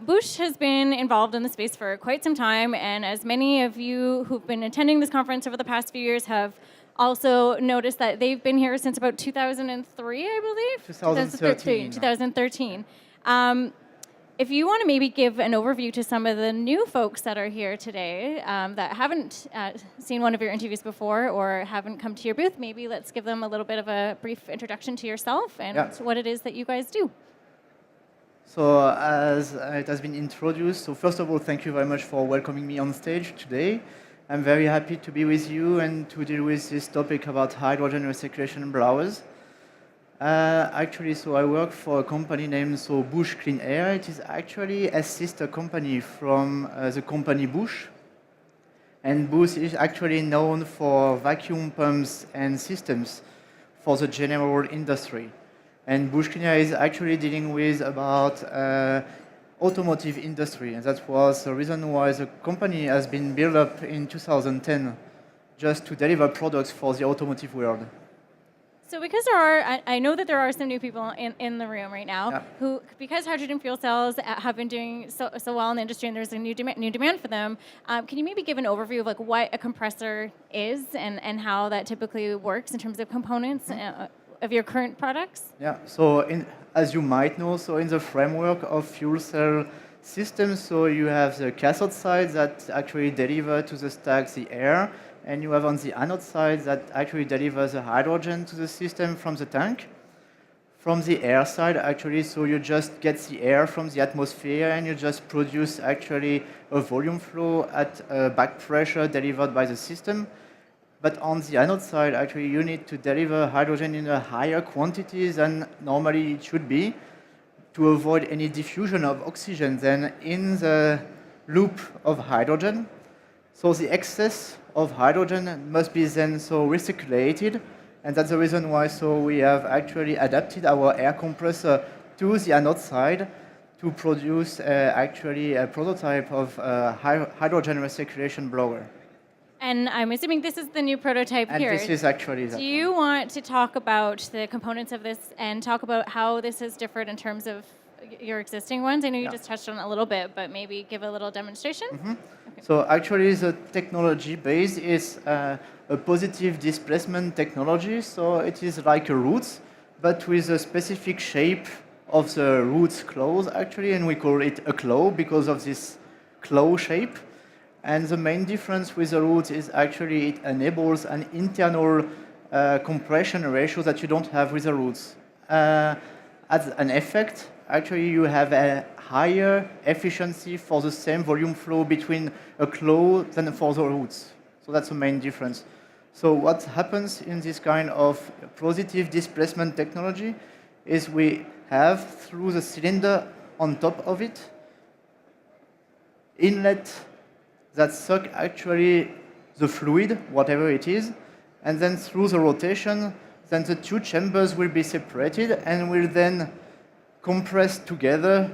Busch has been involved in the space for quite some time, and as many of you who've been attending this conference over the past few years have also noticed that they've been here since about 2003, I believe? 2013. 2013. If you want to maybe give an overview to some of the new folks that are here today that haven't seen one of your interviews before or haven't come to your booth, maybe let's give them a little bit of a brief introduction to yourself and what it is that you guys do. So as it has been introduced, so first of all, thank you very much for welcoming me on stage today. I'm very happy to be with you and to deal with this topic about hydrogen recirculation blowers. Actually, so I work for a company named Busch Clean Air. It is actually a sister company from the company Busch. And Busch is actually known for vacuum pumps and systems for the general industry. And Busch Clean Air is actually dealing with about automotive industry. And that was the reason why the company has been built up in 2010, just to deliver products for the automotive world. So because I know that there are some new people in the room right now who, because hydrogen fuel cells have been doing so well in the industry and there's a new demand for them, can you maybe give an overview of like what a compressor is and how that typically works in terms of components of your current products? Yeah, so as you might know, so in the framework of fuel cell systems, so you have the cathode side that actually deliver to the stack the air, and you have on the anode side that actually delivers the hydrogen to the system from the tank. From the air side, actually, so you just get the air from the atmosphere and you just produce actually a volume flow at back pressure delivered by the system. But on the anode side, actually, you need to deliver hydrogen in a higher quantity than normally it should be to avoid any diffusion of oxygen then in the loop of hydrogen. So the excess of hydrogen must be then recirculated, and that's the reason why we have actually adapted our air compressor to the anode side to produce actually a prototype of hydrogen recirculation blower. And I'm assuming this is the new prototype here. And this is actually that. Do you want to talk about the components of this and talk about how this is different in terms of your existing ones? I know you just touched on it a little bit, but maybe give a little demonstration? Okay. So actually the technology base is a positive displacement technology. So it is like a roots, but with a specific shape of the roots claws actually, and we call it a claw because of this claw shape. And the main difference with the roots is actually it enables an internal compression ratio that you don't have with the roots. As an effect, actually you have a higher efficiency for the same volume flow between a claw than for the roots. So that's the main difference. So what happens in this kind of positive displacement technology is we have, through the cylinder on top of it, inlet that suck actually the fluid, whatever it is, and then through the rotation, then the two chambers will be separated and will then compress together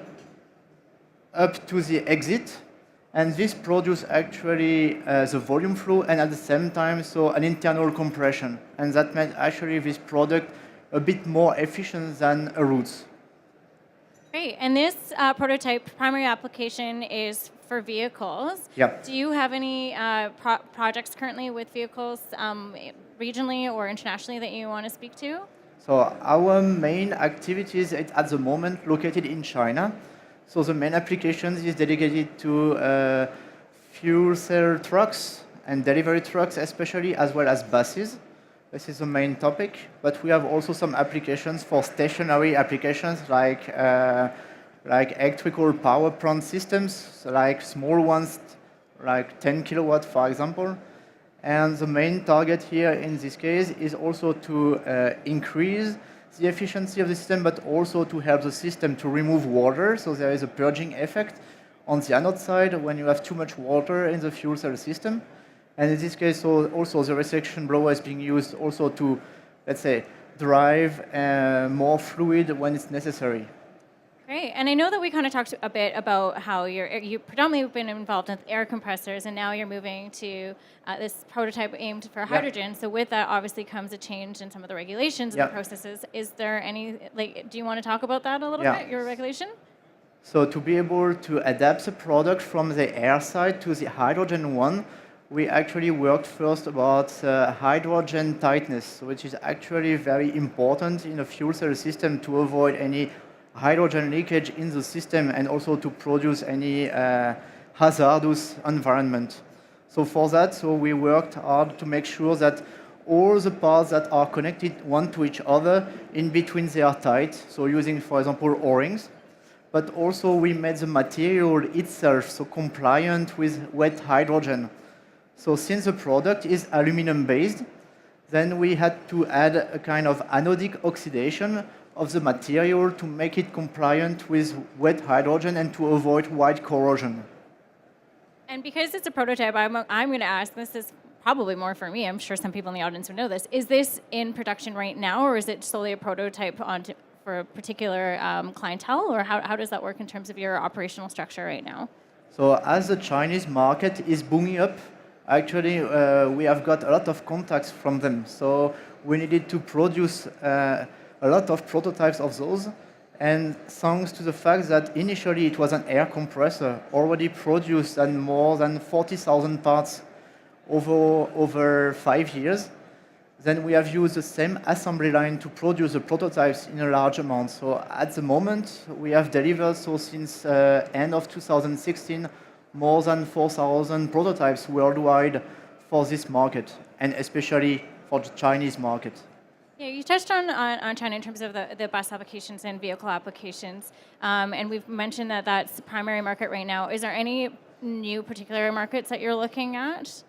up to the exit, and this produces actually the volume flow and at the same time an internal compression, and that makes actually this product a bit more efficient than a roots. Great, and this prototype primary application is for vehicles. Yep. Do you have any projects currently with vehicles regionally or internationally that you want to speak to? So our main activities at the moment located in China. So the main applications is dedicated to fuel cell trucks and delivery trucks especially, as well as buses. This is the main topic, but we have also some applications for stationary applications like electrical power plant systems, like small ones, like 10 kilowatt, for example. And the main target here in this case is also to increase the efficiency of the system, but also to help the system to remove water. So there is a purging effect on the anode side when you have too much water in the fuel cell system. And in this case, also the recirculation blower is being used also to, let's say, drive more fluid when it's necessary. Great, and I know that we kind of talked a bit about how you predominantly have been involved with air compressors, and now you're moving to this prototype aimed for hydrogen. So with that, obviously comes a change in some of the regulations and the processes. Is there any, do you want to talk about that a little bit, your regulation? So to be able to adapt the product from the air side to the hydrogen one, we actually worked first about hydrogen tightness, which is actually very important in a fuel cell system to avoid any hydrogen leakage in the system and also to produce any hazardous environment. So for that, we worked hard to make sure that all the parts that are connected one to each other, in between they are tight, so using, for example, O-rings. But also we made the material itself so compliant with wet hydrogen. So since the product is aluminum-based, then we had to add a kind of anodic oxidation of the material to make it compliant with wet hydrogen and to avoid white corrosion. And because it's a prototype, I'm going to ask, this is probably more for me, I'm sure some people in the audience would know this, is this in production right now, or is it solely a prototype for a particular clientele, or how does that work in terms of your operational structure right now? So as the Chinese market is booming up, actually we have got a lot of contacts from them. So we needed to produce a lot of prototypes of those. And thanks to the fact that initially it was an air compressor already produced and more than 40,000 parts over 5 years, then we have used the same assembly line to produce the prototypes in a large amount. So at the moment, we have delivered, so since end of 2016, more than 4,000 prototypes worldwide for this market, and especially for the Chinese market. Yeah, you touched on China in terms of the bus applications and vehicle applications, and we've mentioned that that's the primary market right now. Is there any new particular markets that you're looking at?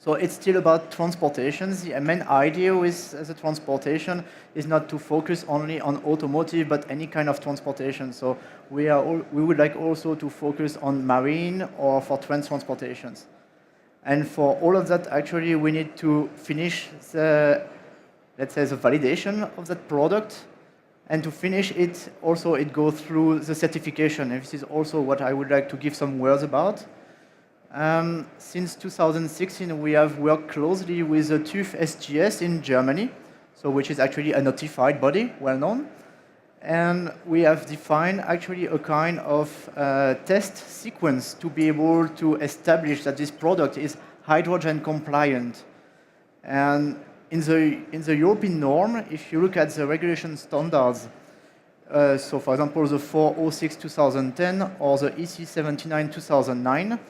So it's still about transportation. The main idea with the transportation is not to focus only on automotive, but any kind of transportation. So we would like also to focus on marine or for transportations. And for all of that, actually, we need to finish the, let's say, the validation of that product. And to finish it, also it goes through the certification. And this is also what I would like to give some words about. Since 2016, we have worked closely with the TÜV SGS in Germany, so which is actually a notified body, well known. And we have defined actually a kind of test sequence to be able to establish that this product is hydrogen compliant. And in the European norm, if you look at the regulation standards, so for example, the 406-2010 or the EC 79-2009,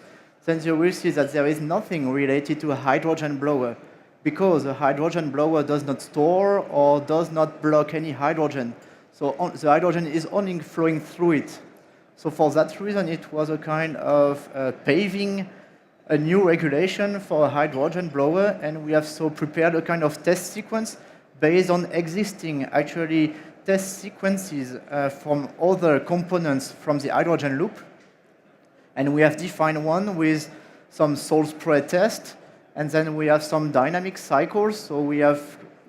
then you will see that there is nothing related to a hydrogen blower, because a hydrogen blower does not store or does not block any hydrogen. So the hydrogen is only flowing through it. So for that reason, it was a kind of paving a new regulation for a hydrogen blower, and we have so prepared a kind of test sequence based on existing actually test sequences from other components from the hydrogen loop. And we have defined one with some salt spray test, and then we have some dynamic cycles. So we are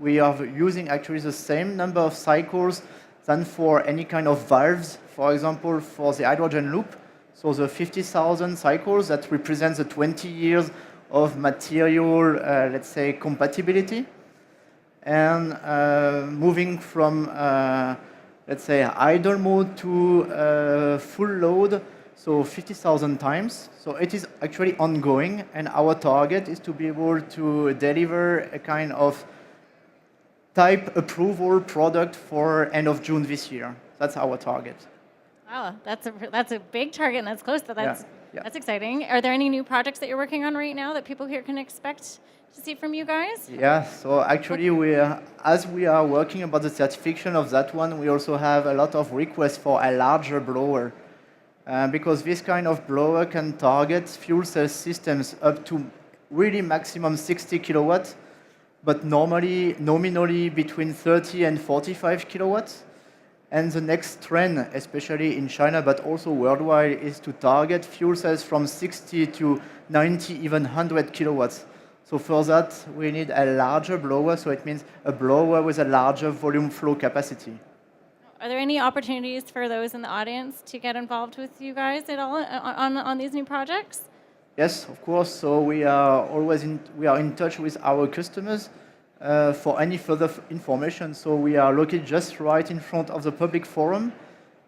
using actually the same number of cycles than for any kind of valves, for example, for the hydrogen loop. So the 50,000 cycles that represents the 20 years of material, let's say, compatibility. And moving from, let's say, idle mode to full load, so 50,000 times. So it is actually ongoing, and our target is to be able to deliver a kind of type approval product for end of June this year. That's our target. Wow, that's a big target, and that's close. That's exciting. Are there any new projects that you're working on right now that people here can expect to see from you guys? Yeah, so actually as we are working about the certification of that one, we also have a lot of requests for a larger blower. Because this kind of blower can target fuel cell systems up to really maximum 60 kilowatts, but nominally between 30 and 45 kilowatts. And the next trend, especially in China, but also worldwide, is to target fuel cells from 60 to 90, even 100 kilowatts. So for that, we need a larger blower, so it means a blower with a larger volume flow capacity. Are there any opportunities for those in the audience to get involved with you guys at all on these new projects? Yes, of course. So we are in touch with our customers for any further information. So we are located just right in front of the public forum.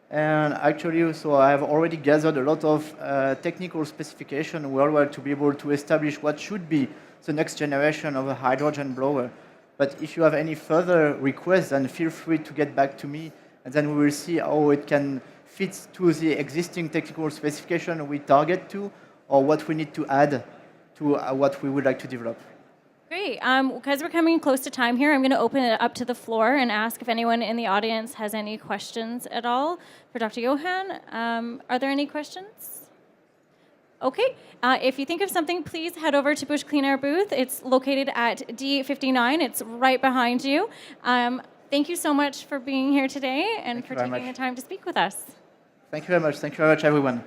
And actually, so I have already gathered a lot of technical specification worldwide to be able to establish what should be the next generation of a hydrogen blower. But if you have any further requests, then feel free to get back to me, and then we will see how it can fit to the existing technical specification we target to, or what we need to add to what we would like to develop. Great. Because we're coming close to time here, I'm going to open it up to the floor and ask if anyone in the audience has any questions at all for Dr. Yohann. Are there any questions? Okay. If you think of something, please head over to Busch Clean Air booth. It's located at D59. It's right behind you. Thank you so much for being here today and for taking the time to speak with us. Thank you very much. Thank you very much, everyone.